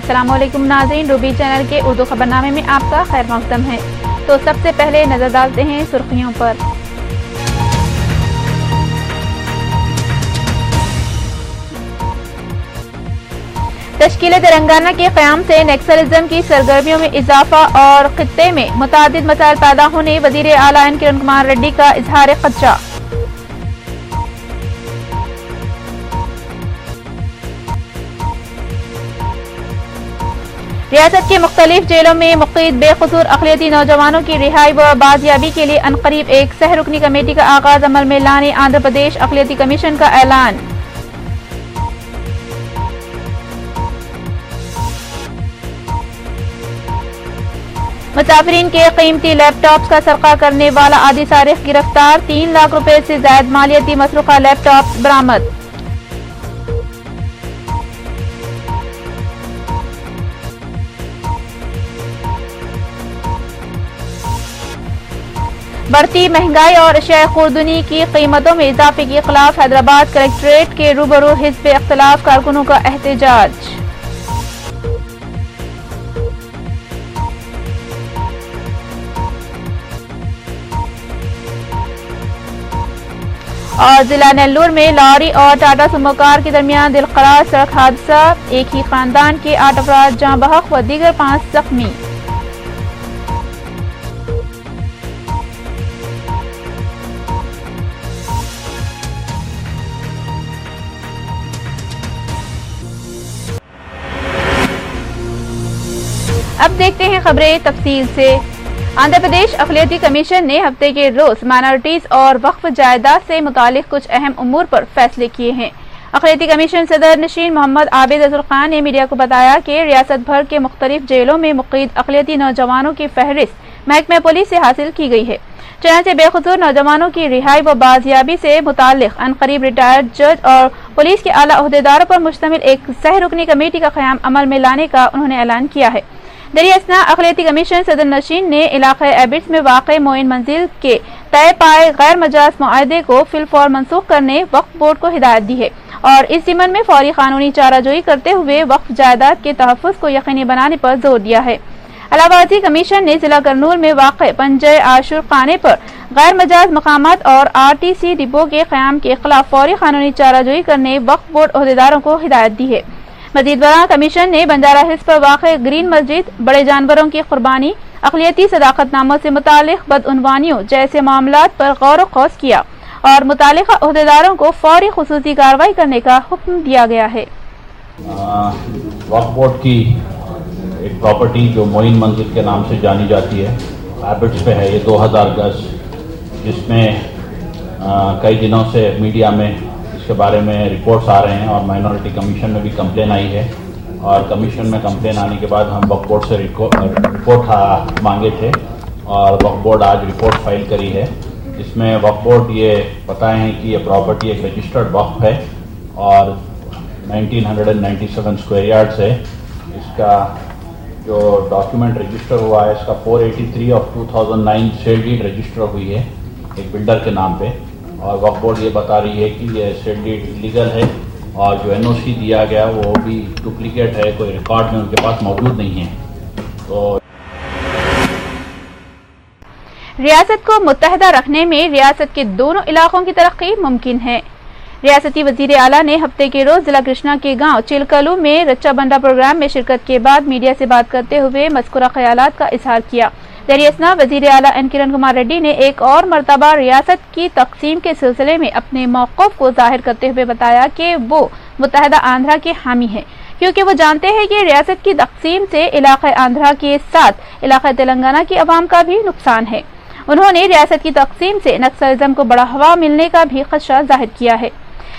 अस्सलामुअलैकुम नाज़रीन, Ruby channel के उर्दू खबरनामे में आपका खैर मक़दम है। तो सबसे पहले नजर डालते हैं सुर्खियों पर। तश्कील तेलंगाना के क़याम से नक्सलिज्म की सरगर्मियों में इजाफा और खित्ते में मुतादिद मसाइल पैदा होने वज़ीर आला एन किरण कुमार रेड्डी का इजहार खदशा। रियासत की मुख्तलिफ जेलों में मुक़ीद बेकसूर अक़लियती नौजवानों की रिहाई व बाजियाबी के लिए अनकरीब एक सहरुकनी कमेटी का आगाज अमल में लाने आंध्र प्रदेश अक़लियती कमीशन का ऐलान। मुसाफिरीन के कीमती लैपटॉप्स का सरका करने वाला आदि सारिक गिरफ्तार, 3 लाख रुपए से ज्यादा मालियती मसरूका लैपटॉप्स बरामद। बढ़ती महंगाई और अशिया खुर्दनी की कीमतों में इजाफे के खिलाफ हैदराबाद कलेक्ट्रेट के रूबरू हिज़्ब इख्तिलाफ कारकुनों का एहतजाज। और जिला नेल्लूर में लॉरी और टाटा सुमो कार के दरमियान दिलखराज सड़क हादसा, एक ही खानदान के 8 अफराद जाँ बहक व दीगर 5 जख्मी। अब देखते हैं खबरें तफसील से। आंध्र प्रदेश अक़लियती कमीशन ने हफ्ते के रोज माइनॉरिटीज और वक्फ जायदाद से मुतालिक कुछ अहम उमूर पर फैसले किए हैं। अक़लियती कमीशन सदर नशीन मोहम्मद आबिद अज़ुल खान ने मीडिया को बताया कि रियासत भर के मुख्तलिफ जेलों में मुक़ीद अक़लियती नौजवानों की फहरिस्त महकमा पुलिस से हासिल की गई है। चनाचे बेकसूर नौजवानों की रिहाई व बाजियाबी से मुतालिक अनकरीब रिटायर्ड जज और पुलिस के आला ओहदेदारों पर मुश्तमिल एक सहरुकनी कमेटी का क़याम अमल में लाने का उन्होंने ऐलान किया है। दरियासना अक़लियती कमीशन सदर नशीन ने इलाक़े एबिट्स में वाक़े मोइन मंजिल के तय पाए गैर मजाज मुआहदे को फिलफौर मनसूख करने वक्फ बोर्ड को हिदायत दी है और इस ज़िम्मन में फौरी कानूनी चाराजोई करते हुए वक्फ जायदाद के तहफ़्फ़ुज़ को यकीनी बनाने पर जोर दिया है। अलाहाबादी कमीशन ने जिला कर्नूल में वाक़े पंजे आशुर खाने पर गैर मजाज मकामात और RTC डिपो के क़याम के खिलाफ फौरी कानूनी चाराजोई करने वक्फ बोर्ड ओहदेदारों को हिदायत दी है। मज़ीद बरां कमीशन ने बंजारा हिल्स पर वाक़े ग्रीन मस्जिद, बड़े जानवरों की कुर्बानी, अक़लियती सदाकतनामों से मुतालिक बदउनवानियों जैसे मामलात पर गौर व ख़ौस किया और मुतालिका ओहदेदारों को फौरी खुसूसी कार्रवाई करने का हुक्म दिया गया है। वक्फ बोर्ड की एक प्रॉपर्टी जो मोइन मंजिल के नाम से जानी जाती है, हैबिट्स पे है, ये 2000 गज, जिसमें कई दिनों से मीडिया में इसके बारे में रिपोर्ट्स आ रहे हैं और माइनॉरिटी कमीशन में भी कंप्लेन आई है और कमीशन में कंप्लेन आने के बाद हम वक्फ बोर्ड से रिपोर्ट मांगे थे और वक्फ बोर्ड आज रिपोर्ट फाइल करी है। इसमें वक्फ बोर्ड ये बताए हैं कि ये प्रॉपर्टी एक रजिस्टर्ड वक्फ है और 1997 स्क्वायर यार्ड्स है। इसका जो डॉक्यूमेंट रजिस्टर हुआ है, इसका 483 ऑफ 2009 सेल डीड रजिस्टर हुई है एक बिल्डर के नाम पे और वक्फ बोर्ड ये बता रही है कि ये सेल डीड इलीगल है और जो NOC दिया गया वो भी डुप्लीकेट है, कोई रिकॉर्ड में उनके पास मौजूद नहीं है। तो रियासत को मुत्तहदा रखने में रियासत के दोनों इलाकों की तरक्की मुमकिन है। रियासती वजीर आला ने हफ्ते के रोज जिला कृष्णा के गांव चिलकलू में रच्चा बंडा प्रोग्राम में शिरकत के बाद मीडिया से बात करते हुए मज़कूरा ख्यालात का इजहार किया। दरियासना वजीर आला एन किरण कुमार रेड्डी ने एक और मरतबा रियासत की तकसीम के सिलसिले में अपने मौक़िफ़ को जाहिर करते हुए बताया कि वो मुत्तहदा आंध्रा के हामी हैं, क्योंकि वो जानते हैं कि रियासत की तकसीम से इलाक़े आंध्रा के साथ इलाक़े तेलंगाना की अवाम का भी नुकसान है। उन्होंने रियासत की तकसीम से नक्सलिज्म को बढ़ावा मिलने का भी खदशा जाहिर किया है।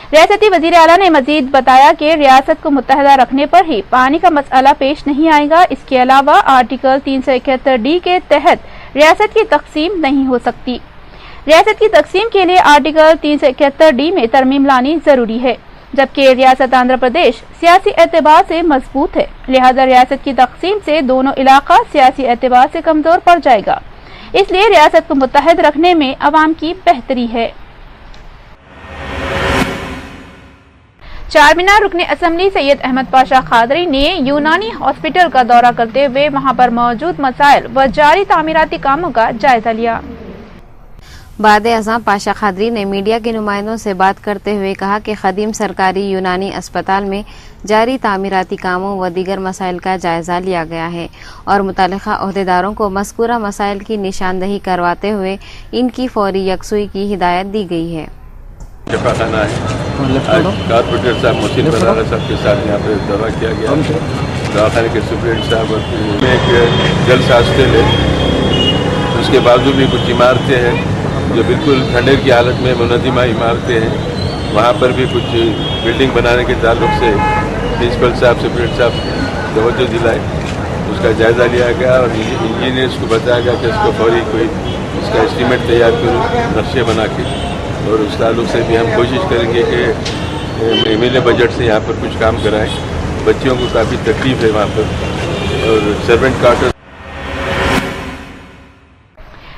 रियासती वजीर आला ने मजीद बताया कि रियासत को मुत्तहदा रखने पर ही पानी का मसला पेश नहीं आएगा। इसके अलावा आर्टिकल 371D के तहत रियासत की तकसीम नहीं हो सकती। रियासत की तकसीम के लिए आर्टिकल 371D में तरमीम लानी जरूरी है, जबकि रियासत आंध्र प्रदेश सियासी एतबार से मजबूत है, लिहाजा रियासत की तकसीम से दोनों इलाका सियासी एतबार से कमजोर पड़ जाएगा। इसलिए रियासत को मुत्तहद रखने में अवाम की बेहतरी है। चारमीनार रुकने असम्बली सैयद अहमद पाशा खादरी ने यूनानी हॉस्पिटल का दौरा करते हुए वहां पर मौजूद मसाइल व जारी तामीराती कामों का जायजा लिया। बाद अज़ां पाशा खादरी ने मीडिया के नुमाइंदों से बात करते हुए कहा कि खदीम सरकारी यूनानी अस्पताल में जारी तामीराती कामों व दीगर मसाइल का जायजा लिया गया है और मुतल्लिका अहदेदारों को मज़कूरा मसाइल की निशानदही करवाते हुए इनकी फौरी यकसुई की हिदायत दी गई है। शफाखाना है, आज कॉर्पोरेटर साहब मोहसिन बरारा साहब के साथ यहाँ पर दौरा किया गया। दवाखाने के सुप्रिंटेंडेंट साहब में एक जल्द हॉस्टल है, उसके बाजू में कुछ इमारतें हैं जो बिल्कुल खंडेर की हालत में मुनज़्ज़मा इमारतें हैं। वहाँ पर भी कुछ बिल्डिंग बनाने के ताल्लुक से प्रिंसिपल साहब सुप्रिंटेंडेंट साहब तवज्जो दिलाए, उसका जायज़ा लिया गया और इंजीनियर्स को बताया गया कि इसको फौरी कोई इसका एस्टीमेट तैयार करो नक्शे बना के, और उस ताल्लुक से भी हम कोशिश करेंगे कि एमएलए बजट से यहाँ पर कुछ काम कराएं। बच्चियों को काफ़ी तकलीफ है वहाँ पर, और सर्वेंट क्वार्टर।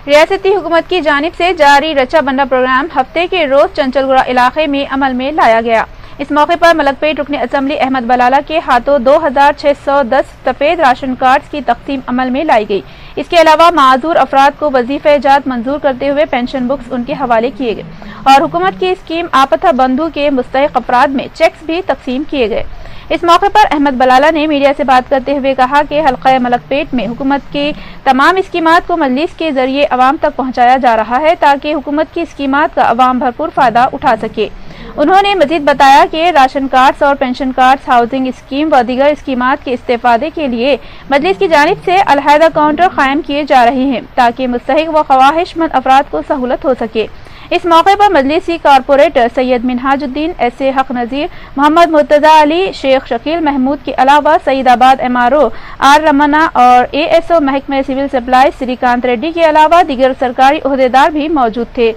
रियासती हुकूमत की जानिब से जारी रचा बंडा प्रोग्राम हफ्ते के रोज चंचलगुड़ा इलाके में अमल में लाया गया। इस मौके पर मलकपेट रुकने असम्बली अहमद बलाला के हाथों 2610 सफेद राशन कार्ड की तकसीम अमल में लाई गई। इसके अलावा माजूर अफराद को वजीफे जात मंजूर करते हुए पेंशन बुक्स उनके हवाले किए गए और हुकूमत की स्कीम आपदा बंधु के मुस्तहिक अफराद में चेक्स भी तकसीम किए गए। इस मौके पर अहमद बलाला ने मीडिया से बात करते हुए कहा कि हल्का मलकपेट में हुकूमत की तमाम स्कीमात को मजलिस के जरिए अवाम तक पहुंचाया जा रहा है ताकि हुकूमत की स्कीमात का अवाम भरपूर फायदा उठा सके। उन्होंने मजीद बताया कि राशन कार्ड्स और पेंशन कार्ड्स, हाउसिंग स्कीम व दीगर स्कीमात के इस्तेफादे के लिए मजलिस की जानिब से अलहदा काउंटर कायम किए जा रहे हैं ताकि मुस्तहिक व ख्वाहिशमंद अफराद को सहूलत हो सके। इस मौके पर मजलिसी कारपोरेटर सैयद मिनहाजुद्दीन, एस.ए. हक नज़ीर, मोहम्मद मुर्तजा अली, शेख शकील महमूद के अलावा सईदाबाद MRO आर रमना और ASO महकमे सिविल सप्लाई श्रीकांत रेड्डी के अलावा दीगर सरकारी ओहदेदार भी मौजूद थे।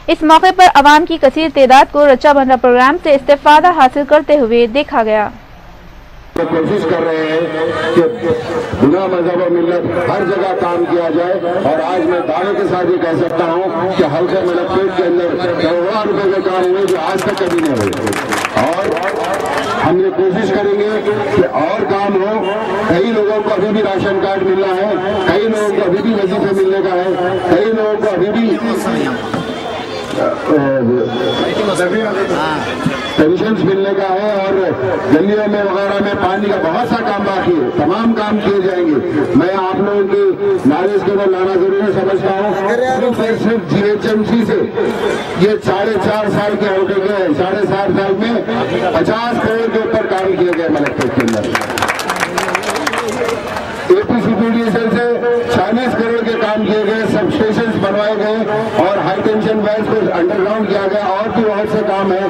इस मौके पर अवाम की कसीर तादाद को रचा बंदा प्रोग्राम से इस्तेफादा हासिल करते हुए देखा गया। कोशिश कर रहे हैं कि बिना मजहब और मिल्लत हर जगह काम किया जाए, और आज मैं दावे के साथ ये कह सकता हूँ कि हल्के मलकपेट के अंदर करोड़ों रुपए के काम हुए जो आज तक कभी नहीं हुए, और हम ये कोशिश करेंगे कि और काम हो। कई लोगों को अभी भी राशन कार्ड मिलना है, कई लोगों को अभी भी वजीफे मिलने का है, कई लोगों को अभी भी पेंशन मिलने का है, और गलियों में वगैरह में पानी का बहुत सा काम बाकी है। तमाम काम किए जाएंगे। मैं आप लोगों की नारेज के अंदर लाना जरूरी समझता हूँ। सिर्फ GHMC से ये 4.5 साल के होटे गए, 4.5 साल में 50 करोड़ के ऊपर काम किए गए मलकपेट के अंदर। APCPDSL से 40 करोड़ के काम किए गए, सब स्टेशन बनवाए गए और हाई टेंशन वायर्स को अंडरग्राउंड किया गया, और भी बहुत से काम है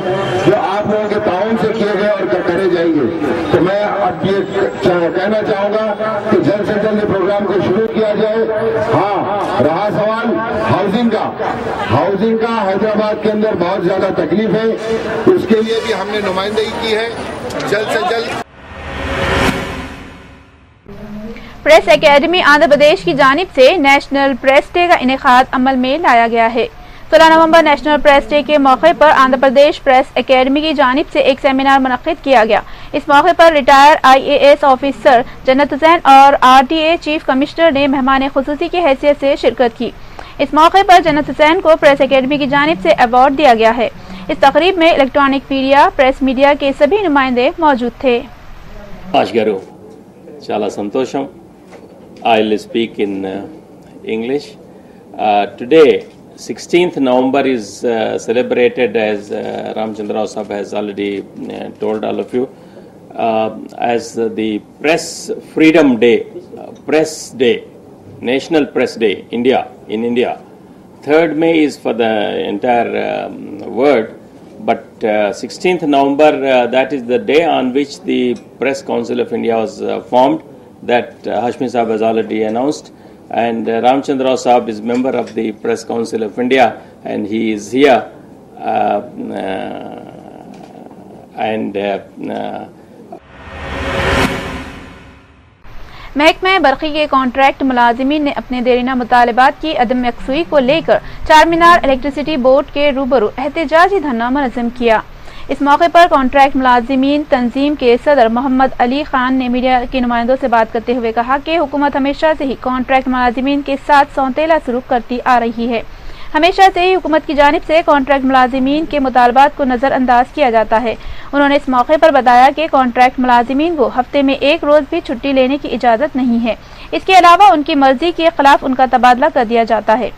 जो आप लोगों के ताउन से किए गए और करे जाएंगे। तो मैं अब ये कहना चाहूंगा कि जल्द से जल्द प्रोग्राम को शुरू किया जाए। हाँ, रहा सवाल हाउसिंग का हैदराबाद के अंदर बहुत ज्यादा तकलीफ है, उसके लिए भी हमने नुमाइंदगी की है। जल्द से जल्द प्रेस एकेडमी आंध्र प्रदेश की जानिब से नेशनल प्रेस डे का इनेकाद अमल में लाया गया है। 16 नवंबर नेशनल प्रेस डे के मौके पर आंध्र प्रदेश प्रेस एकेडमी की जानिब से एक सेमिनार मुनक्किद किया गया। इस मौके पर रिटायर IAS ऑफिसर जन्नत हुसैन और RTA चीफ कमिश्नर ने मेहमान खुसूसी की हैसियत से शिरकत की। इस मौके पर जन्नत हुसैन को प्रेस एकेडमी की जानिब से अवार्ड दिया गया है। इस तकरीब में इलेक्ट्रॉनिक मीडिया, प्रेस मीडिया के सभी नुमाइंदे मौजूद थे। Chala santosham. I'll speak in English. Today, 16th November is celebrated as Ramchandra Rao Sahab has already told all of you as the Press Freedom Day, Press Day, National Press Day, in India. 3rd May is for the entire world, but 16th November, that is the day on which the Press Council of India was formed, that Hashmi Sahab has already announced, and Ramchandra Rao Sahab is member of the Press Council of India, and he is here, महकमा बरक़ी के contract मुलाजिमीन ने अपने देरीना मुतालबात की अदम यकसुई को लेकर Charminar electricity board के रूबरू एहतजाजी धरना मुनज़्ज़म किया। इस मौके पर कॉन्ट्रैक्ट मुलाजिमीन तंजीम के सदर मोहम्मद अली खान ने मीडिया के नुमाइंदों से बात करते हुए कहा कि हुकूमत हमेशा से ही कॉन्ट्रैक्ट मुलाजिमीन के साथ सौतेला सलूक करती आ रही है। हमेशा से ही हुकूमत की जानिब से कॉन्ट्रैक्ट मुलाजिमीन के मुतालबात को नज़रअंदाज किया जाता है। उन्होंने इस मौके पर बताया कि कॉन्ट्रैक्ट मुलाजिमीन को हफ्ते में एक रोज़ भी छुट्टी लेने की इजाज़त नहीं है। इसके अलावा उनकी मर्जी के खिलाफ उनका तबादला कर दिया जाता है।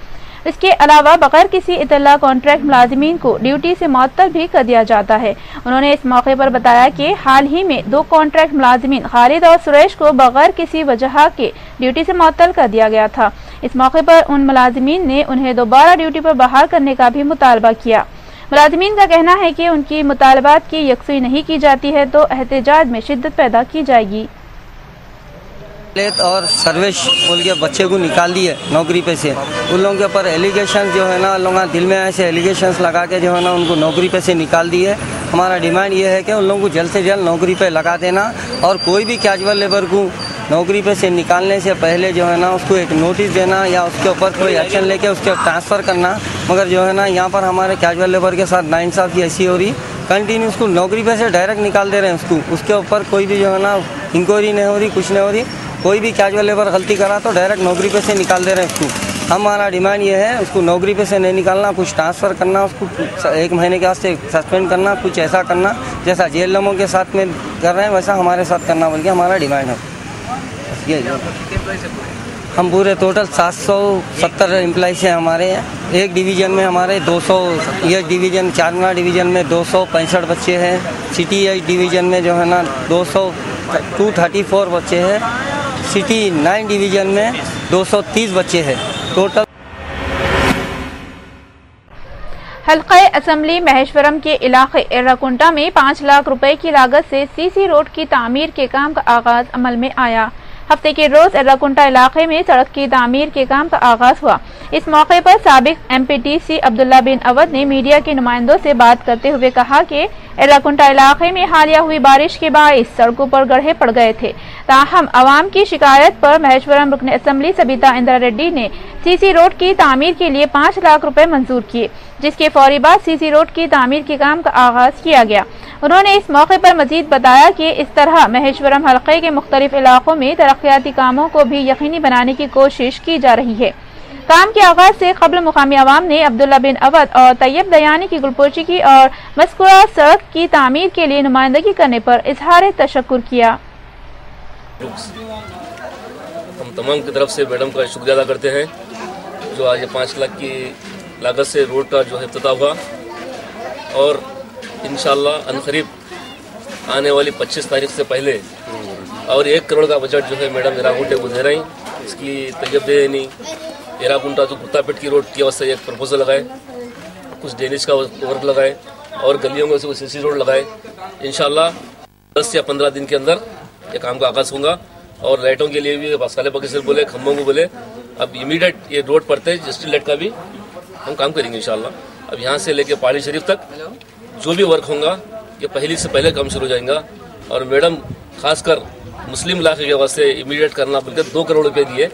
इसके अलावा बगैर किसी इतला कॉन्ट्रैक्ट मुलाजिमीन को ड्यूटी से मुअत्तल भी कर दिया जाता है। उन्होंने इस मौके पर बताया कि हाल ही में 2 कॉन्ट्रैक्ट मुलाजिमीन खालिद और सुरेश को बगैर किसी वजह के ड्यूटी से मुअत्तल कर दिया गया था। इस मौके पर उन मुलाजिमीन ने उन्हें दोबारा ड्यूटी पर बहाल करने का भी मुतालबा किया। मुलाजिमीन का कहना है कि उनकी मुतालबात की यकसुई नहीं की जाती है तो एहतजाज में शिद्दत पैदा की जाएगी। और सर्वेश बोल के बच्चे को निकाल दिए नौकरी पे से, उन लोगों के ऊपर एलिगेशन जो है ना, लोग दिल में ऐसे एलिगेशंस लगा के जो है ना उनको नौकरी पे से निकाल दिए। हमारा डिमांड ये है कि उन लोगों को जल्द से जल्द नौकरी पे लगा देना और कोई भी कैजुअल लेबर को नौकरी पे से निकालने से पहले जो है ना उसको एक नोटिस देना या उसके ऊपर कोई एक्शन लेके उसके ट्रांसफ़र करना। मगर जो है ना यहाँ पर हमारे कैजुअल लेबर के साथ नाइंसाफ़ी ऐसी हो रही, कंटिन्यू उसको नौकरी पे से डायरेक्ट निकाल दे रहे हैं उसको, उसके ऊपर कोई भी जो है ना इंक्वायरी नहीं हो रही, कुछ नहीं हो रही। कोई भी कैजुअल लेबर गलती करा तो डायरेक्ट नौकरी पे से निकाल दे रहे हैं उसको। हमारा डिमांड ये है उसको नौकरी पे से नहीं निकालना, कुछ ट्रांसफ़र करना, उसको 1 महीने के वास्ते सस्पेंड करना, कुछ ऐसा करना जैसा जेल लोगों के साथ में कर रहे हैं वैसा हमारे साथ करना बोल के हमारा डिमांड है। ये हम पूरे टोटल 770 एम्प्लॉइज हैं हमारे। एक डिवीज़न में हमारे 200, ये डिवीज़न चारमीनार डिवीज़न में 265 बच्चे हैं। सिटी 8 डिवीज़न में जो है ना 234 बच्चे हैं। सिटी 9 डिवीज़न में 230 बच्चे हैं टोटल। हल्का असम्बली महेश्वरम के इलाके एर्राकुंटा में 5 लाख रुपए की लागत से सीसी रोड की तामीर के काम का आगाज अमल में आया। हफ्ते के रोज एर्राकुंटा इलाके में सड़क की तामीर के काम का आगाज हुआ। इस मौके पर साबिक एमपीटीसी अब्दुल्ला बिन अवद ने मीडिया के नुमाइंदों से बात करते हुए कहा कि एर्राकुंटा इलाके में हालिया हुई बारिश के बाइस सड़कों पर गड्ढे पड़ गए थे। ताहम आवाम की शिकायत पर महेश्वरम रुकन असम्बली सबिता इंदिरा रेड्डी ने सीसी रोड की तामीर के लिए 5 लाख रुपए मंजूर किए, जिसके फौरी बाद सीसी रोड की तामीर के काम का आगाज किया गया। उन्होंने इस मौके पर मजीद बताया कि इस तरह महेश्वरम हल्के के मुख्तलिफ इलाकों में तरक्याती कामों को भी यकीनी बनाने की कोशिश की जा रही है। काम के आगाज से कबल मुकामी अवाम ने अब्दुल्ला बिन अवद और तैयब दयानी की गुलपोशी की और मज़कूरा सड़क की तामीर के लिए नुमाइंदगी करने पर इजहार तशक्कुर किया। हम तमाम की तरफ से मैडम का शुक्रिया अदा करते हैं जो आज 5 लाख की लागत से रोड का जो है इफ्तिताह हुआ और इंशाअल्लाह अनकरीब आने वाली 25 तारीख से पहले और 1 करोड़ का बजट जो है मैडम एर्राकुंटे को दे रही। इसकी तैयब देनी एर्राकुंटा जो कुत्तापेट की रोड की वजह से एक प्रपोजल लगाए, कुछ डेनिश का वर्क लगाए और गलियों में सीसी रोड लगाए। इंशाअल्लाह 10 या 15 दिन के अंदर ये काम का आगाज होगा और लाइटों के लिए भी साले बकेसर बोले, खम्भों को बोले, अब इमीडिएट ये रोड पड़ते स्ट्रीट लाइट का भी हम काम करेंगे इंशाअल्लाह। अब यहाँ से लेके पहाड़ी शरीफ तक जो भी वर्क होगा ये पहले से पहले काम शुरू हो जाएगा और मैडम खासकर मुस्लिम इलाके के वास्ते इमीडिएट करना बोलकर 2 करोड़ रुपए दिए।